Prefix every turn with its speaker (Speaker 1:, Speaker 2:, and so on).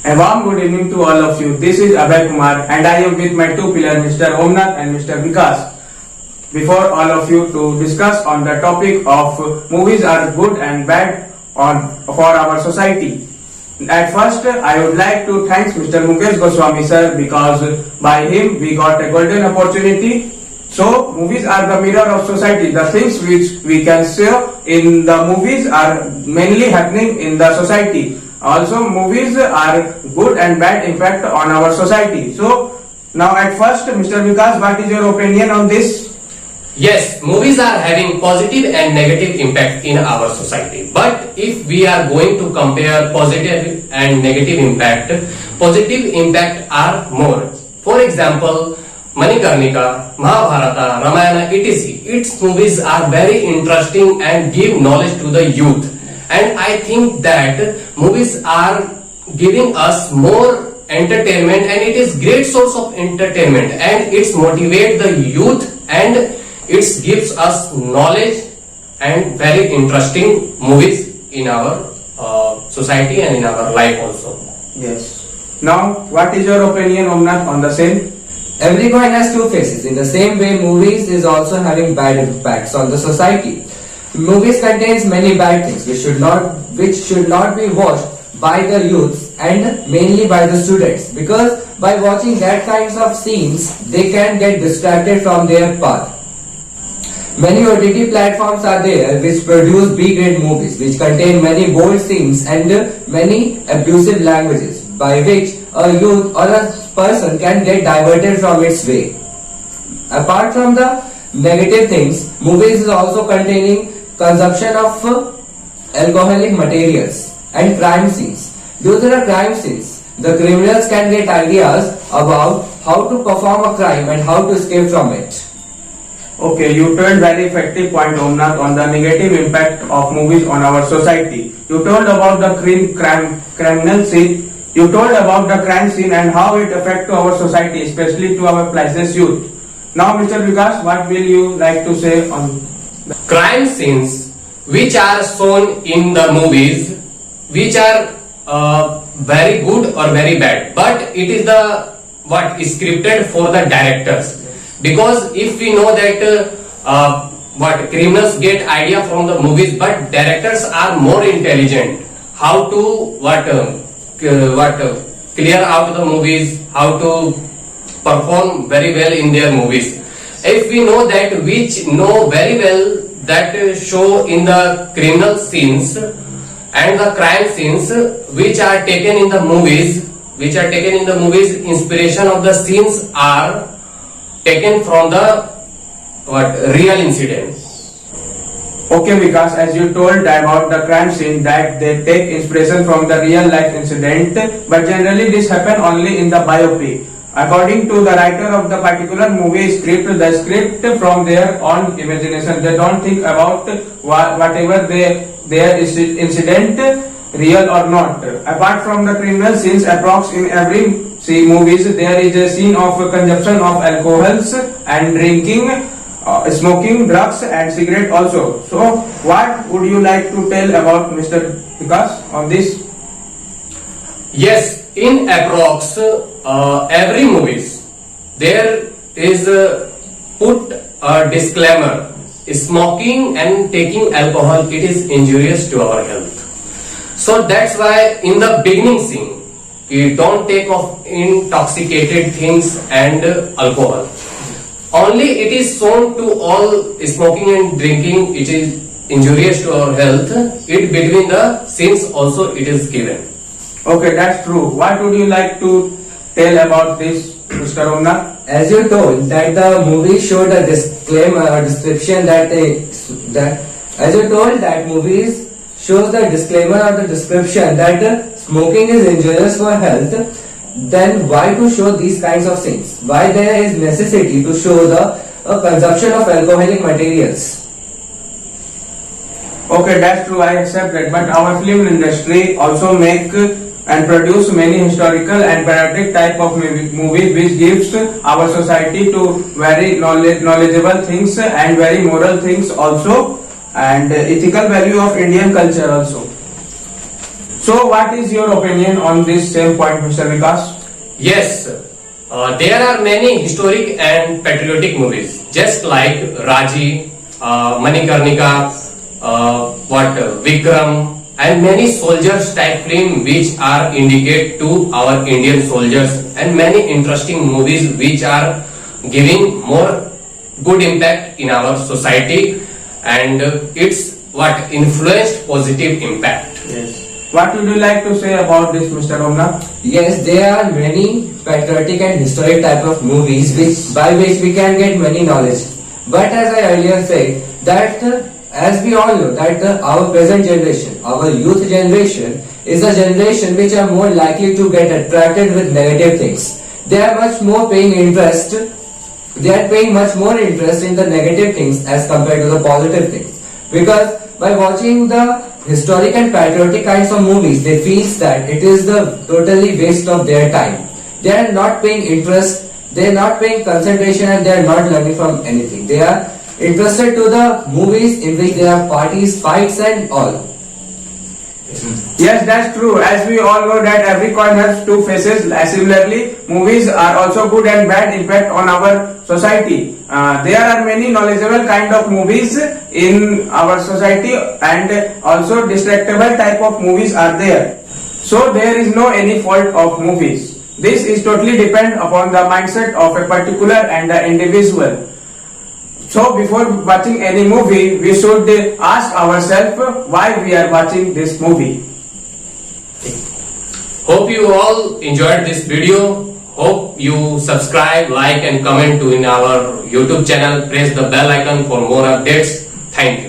Speaker 1: A warm good evening to all of you. This is Abhay Kumar and I am with my two pillars, Mr. Omnath and Mr. Vikas. Before all of you to discuss on the topic of movies are good and bad for our society. At first, I would like to thank Mr. Mukesh Goswami sir because by him we got a golden opportunity. So, movies are the mirror of society. The things which we can see in the movies are mainly happening in the society. Also, movies are good and bad impact on our society. So, now at first, Mr. Vikas, what is your opinion on this?
Speaker 2: Yes, movies are having positive and negative impact in our society. But if we are going to compare positive and negative impact, positive impact are more. For example, Manikarnika, Mahabharata, Ramayana, etc. Its movies are very interesting and give knowledge to the youth. And I think that movies are giving us more entertainment and it is great source of entertainment and it's motivate the youth and it gives us knowledge and very interesting movies in our society and in our life also.
Speaker 1: Yes. Now, what is your opinion, Omnath, on the same?
Speaker 3: Every coin has two faces. In the same way, movies is also having bad impacts on the society. Movies contains many bad things which should not be watched by the youths and mainly by the students, because by watching that kinds of scenes they can get distracted from their path. Many OTT platforms are there which produce B-grade movies which contain many bold scenes and many abusive languages, by which a youth or a person can get diverted from its way. Apart from the negative things, movies is also containing consumption of alcoholic materials and crime scenes. Due to the crime scenes, the criminals can get ideas about how to perform a crime and how to escape from it.
Speaker 1: Okay, you told very effective point, Omnath, on the negative impact of movies on our society. You told about the criminal scene. You told about the crime scene and how it affects our society, especially to our priceless youth. Now, Mr. Vikas, what will you like to say on
Speaker 2: crime scenes which are shown in the movies, which are very good or very bad, but it is the what is scripted for the directors. Because if we know that what criminals get idea from the movies, but directors are more intelligent how to clear out the movies, how to perform very well in their movies. If we know that, which know very well that show in the criminal scenes and the crime scenes which are taken in the movies, inspiration of the scenes are taken from the real incidents.
Speaker 1: Okay, Vikas, as you told about the crime scene that they take inspiration from the real life incident, but generally this happen only in the biopic. According to the writer of the particular movie script, the script from their own imagination, they don't think about whatever their incident real or not. Apart from the criminal scenes, approx in every movies there is a scene of consumption of alcohols and drinking, smoking, drugs and cigarette also. So what would you like to tell about Mr. Vikas on this?
Speaker 2: Yes, in approx every movies there is put a disclaimer: smoking and taking alcohol, it is injurious to our health. So that's why in the beginning scene we don't take of intoxicated things and alcohol. Only it is shown to all smoking and drinking, it is injurious to our health. It between the scenes also it is given.
Speaker 1: Okay, that's true. What would you like to tell about this, Mr. Omnath?
Speaker 3: As you told that the movie showed a disclaimer or description as you told that movies shows the disclaimer or the description that smoking is injurious for health, then why to show these kinds of things? Why there is necessity to show the consumption of alcoholic materials?
Speaker 1: Okay, that's true, I accept that, but our film industry also make and produce many historical and patriotic type of movies which gives our society to very knowledgeable things and very moral things also and ethical value of Indian culture also. So what is your opinion on this same point, Mr. Vikas?
Speaker 2: Yes, there are many historic and patriotic movies, just like Raji, Manikarnika, Vikram, and many soldiers type film which are indicate to our Indian soldiers, and many interesting movies which are giving more good impact in our society, and it's what influenced positive impact.
Speaker 1: Yes. What would you like to say about this, Mr. Omnath?
Speaker 3: Yes, there are many patriotic and historic type of movies by which we can get many knowledge. But as I earlier said, that as we all know that our present generation, our youth generation is a generation which are more likely to get attracted with negative things. They are much more paying interest. They are paying much more interest in the negative things as compared to the positive things. Because by watching the historic and patriotic kinds of movies, they feel that it is the totally waste of their time. They are not paying interest, they are not paying concentration, and they are not learning from anything. They are interested to the movies in which there are parties, fights and all.
Speaker 1: Yes, that's true. As we all know that every coin has two faces. Similarly, movies are also good and bad impact on our society. There are many knowledgeable kind of movies in our society, and also distractible type of movies are there. So there is no any fault of movies. This is totally depend upon the mindset of a particular and the individual. So before watching any movie, we should ask ourselves why we are watching this movie.
Speaker 2: Hope you all enjoyed this video. Hope you subscribe, like and comment to in our YouTube channel. Press the bell icon for more updates. Thank you.